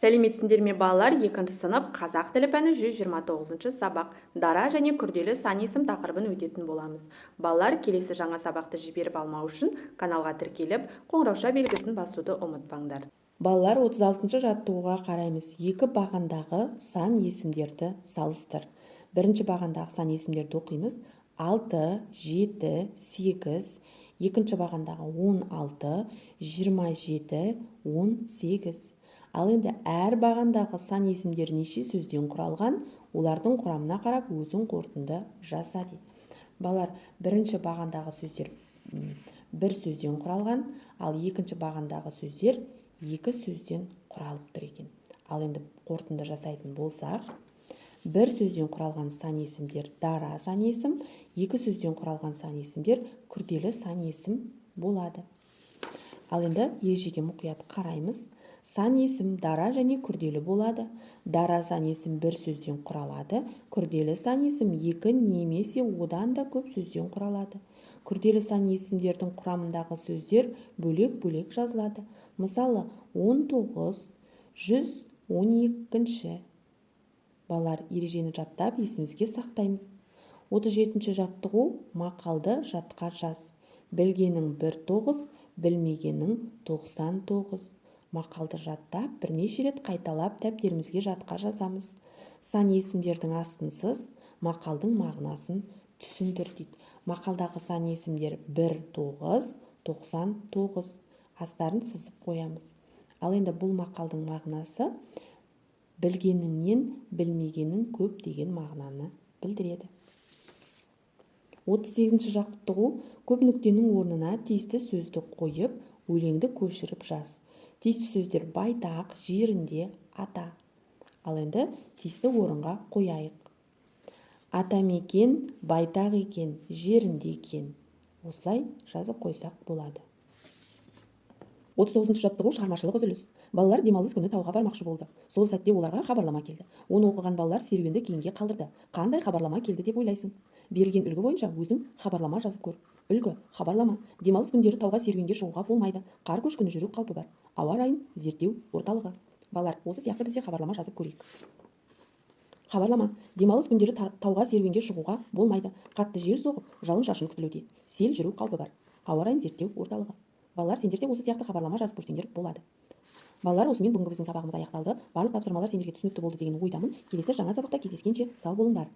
Сәлеметсіңдер ме балалар, 2 сынып қазақ тілі пәні 129 сабақ дара және күрделі сан есім тақырыбын өтетін боламыз. Балалар, келесі жаңа сабақты жіберіп алмау үшін каналға тіркеліп, қоңырауша белгісін басуды ұмытпаңдар. Балалар, 36-шы жаттығуға қараймыз. Екі бағандағы сан есімдерді салыстыр. Бірінші бағандағы сан есімдерді оқимыз. 6, 7, 8, екінші бағандағы 16, 27, 18. Ал енді әр бағандағы сан есімдері неше сөзден құралған, олардың құрамына қарап өзің қорытынды жаса дейді. Балалар, бірінші бағандағы сөздер бір сөзден құралған, ал екінші бағандағы сөздер екі сөзден құралып тұр екен. Ал енді қорытынды жасайтын болсақ, бір сөзден құралған сан есімдер дара сан есім, екі сөзден құралған сан есімдер күрделі сан есім болады. Ал енді ережеге мұқият қараймыз. Сан есім дара және күрделі болады. Дара сан есім бір сөзден құралады. Күрделі сан есім екі немесе одан да көп сөзден құралады. Күрделі сан есімдердің құрамындағы сөздер бөлек-бөлек жазылады. Мысалы, 19, 112. Балалар, ережені жаттап есімізге сақтаймыз. 37-ші жаттығу, мақалды жатқа жаз. Білгенің 19, білмегенің 99. Мақалды жаттап, бірнеше рет қайталап дәптерімізге жатқа жазамыз. Сан есімдердің астынсыз мақалдың мағынасын түсіндір дейді. Мақалдағы сан есімдер 1, 9, 99. Астарын сызып қоямыз. Ал енді бұл мақалдың мағынасы білгеніңнен білмегенің көп деген мағынаны білдіреді. 38-ші жаттығу, көп нүктенің орнына тиісті сөзді қойып, өлеңді көшіріп жаз. Тиісті сөздер байтақ, жерінде, ата. Ал енді тиісті орынға қояйық. Атамекен байтақ екен, жерінде екен. Осылай жазып қойсақ болады. 39-ші жаттығу, шығармашылық үзіліс. Балалар демалыс күні тауға бармақшы болды. Сол сәтте оларға хабарлама келді. Оны оқыған балалар серуенді кейінге қалдырды. Қандай хабарлама келді деп ойлайсың? Берілген үлгі бойынша өзің хабарлама жазып көр. Үлгі, хабарлама. Демалыс күндері тауға серуенге шығуға болмайды. Қар көшкіні жүру қаупі бар. Ауа райын зерттеу орталығы. Балалар, осы сияқты бізде хабарлама жазып көрейік. Хабарлама. Демалыс күндері тауға серуенге шығуға болмайды. Қатты жел соғып, жауын-шашын күтілуде. Сел жүру қаупі бар. Ауа райын зерттеу орталығы. Балалар, сендер де осы сияқты хабарлама жазып көрсеңдер болады. Балалар, осымен бүгінгі біздің сабағымыз аяқталды. Барлық тапсырмалар сендерге түсінікті болды деген ойдамын. Келесі жаңа сабақта кездескенше сау болыңдар.